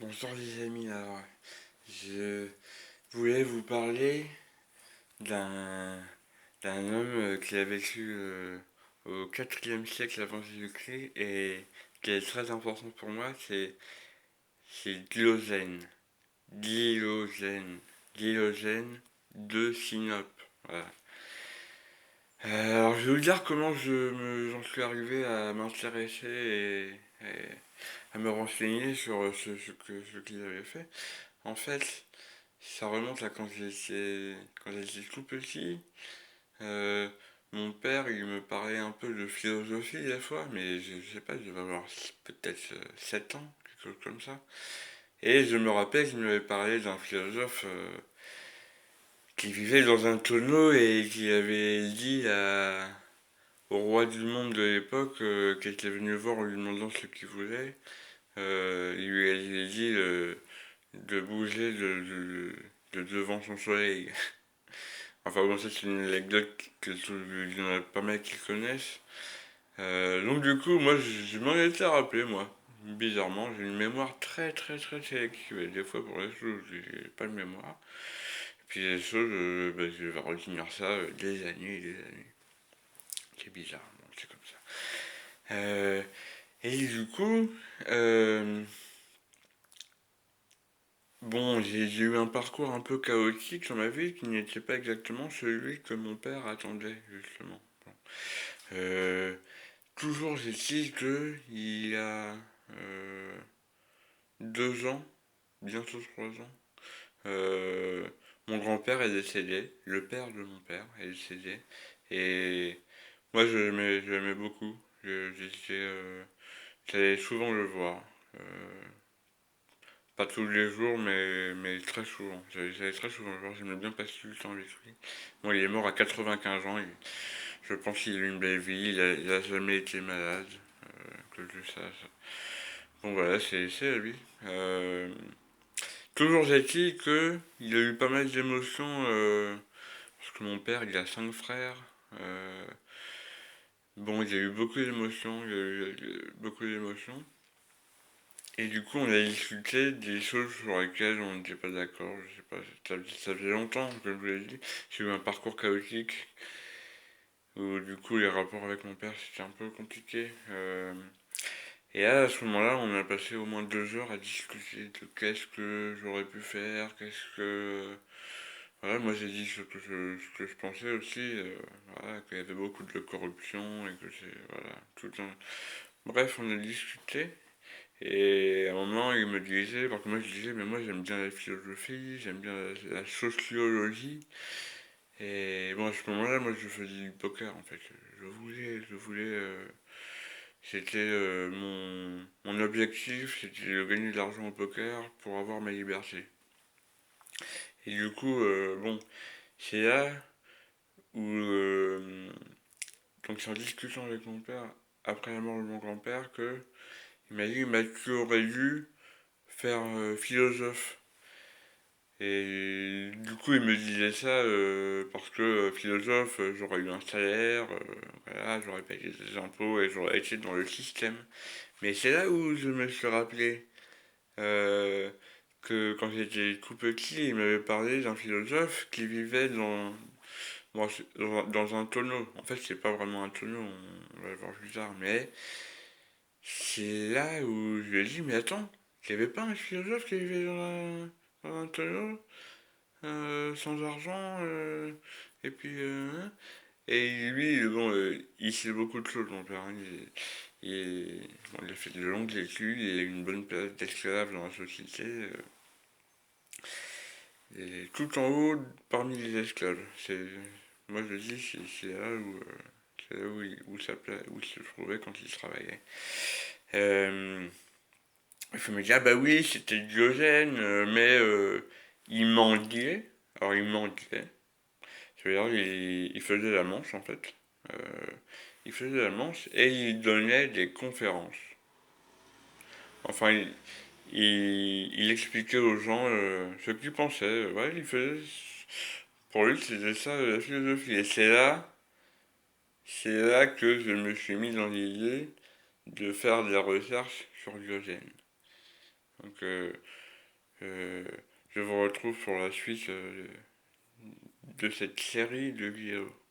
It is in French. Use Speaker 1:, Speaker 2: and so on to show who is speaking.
Speaker 1: Bonjour les amis, alors je voulais vous parler d'un homme qui a vécu au IVe siècle avant Jésus-Christ et qui est très important pour moi, c'est Diogène. Diogène de Sinope. Voilà. Alors je vais vous dire comment j'en suis arrivé à m'intéresser et à me renseigner sur ce qu'il avait fait. En fait, ça remonte à quand j'étais tout petit. Euh, Mon père, il me parlait un peu de philosophie des fois, mais je sais pas, je devais avoir peut-être 7 ans, quelque chose comme ça. Et je me rappelle qu'il m'avait parlé d'un philosophe qui vivait dans un tonneau et qui avait dit au roi du monde de l'époque, qui était venu voir en lui demandant ce qu'il voulait, il lui avait dit de bouger de devant son soleil. Enfin bon, ça c'est une anecdote il y en a pas mal qui connaissent. Donc du coup, moi je m'en étais rappelé, moi. Bizarrement, j'ai une mémoire très très très sélective. Et des fois pour les choses, j'ai pas de mémoire. Et puis les choses, je vais retenir ça des années et des années. C'est bizarre, bon, c'est comme ça. Et du coup, euh, bon, j'ai eu un parcours un peu chaotique dans ma vie qui n'était pas exactement celui que mon père attendait, justement. Bon. Euh, Toujours est-il que il y a 2 ans, bientôt 3 ans, euh, mon grand-père est décédé, le père de mon père est décédé, et moi je l'aimais beaucoup. J'allais souvent le voir. Euh, Pas tous les jours, mais très souvent. J'allais très souvent le voir, j'aimais bien passer du temps avec lui. Bon, il est mort à 95 ans, je pense qu'il a eu une belle vie, il a jamais été malade, que je sache. Bon voilà, c'est la vie. Toujours est-il que il a eu pas mal d'émotions, parce que mon père il a 5 frères. Euh, bon, il a eu beaucoup d'émotions, beaucoup d'émotions. Et du coup, on a discuté des choses sur lesquelles on n'était pas d'accord. Je sais pas, ça faisait longtemps, comme je vous l'ai dit. J'ai eu un parcours chaotique où du coup les rapports avec mon père c'était un peu compliqué. Et là, à ce moment-là, on a passé au moins 2 heures à discuter de qu'est-ce que j'aurais pu faire, qu'est-ce que... Voilà, moi j'ai dit ce que je pensais aussi, voilà, qu'il y avait beaucoup de corruption et que c'est... Voilà, tout un... Bref, on a discuté. Et à un moment, il me disait, parce que moi je disais, mais moi j'aime bien la philosophie, j'aime bien la sociologie. Et bon, à ce moment-là, moi je faisais du poker en fait. C'était mon objectif, c'était de gagner de l'argent au poker pour avoir ma liberté. Et du coup, bon, c'est là où, donc c'est en discussion avec mon père, après la mort de mon grand-père, que il m'a dit, mais tu aurais dû faire philosophe. Et du coup, il me disait ça parce que philosophe, j'aurais eu un salaire, voilà, j'aurais payé des impôts et j'aurais été dans le système. Mais c'est là où je me suis rappelé euh, que quand j'étais tout petit, il m'avait parlé d'un philosophe qui vivait dans un tonneau. En fait, c'est pas vraiment un tonneau, on va le voir plus tard, mais c'est là où je lui ai dit, mais attends, il n'y avait pas un philosophe qui vivait dans un tonneau sans argent, et puis hein. Et lui, bon, il sait beaucoup de choses, mon père, hein. Bon, il a fait de longues études, il a eu une bonne place d'esclave dans la société, et tout en haut parmi les esclaves. Moi je dis, c'est là où il se trouvait quand il travaillait. Euh, il faut me dire, ah bah oui, c'était Diogène, mais il mendiait. Alors il mendiait. C'est-à-dire, il faisait la manche en fait. Euh, il faisait la manche et il donnait des conférences. Enfin, il expliquait aux gens ce qu'il pensait. Ouais, il faisait. Pour lui, c'était ça la philosophie. Et c'est là que je me suis mis dans l'idée de faire de la recherche sur Diogène. Donc que euh, je vous retrouve pour la suite de cette série de vidéos.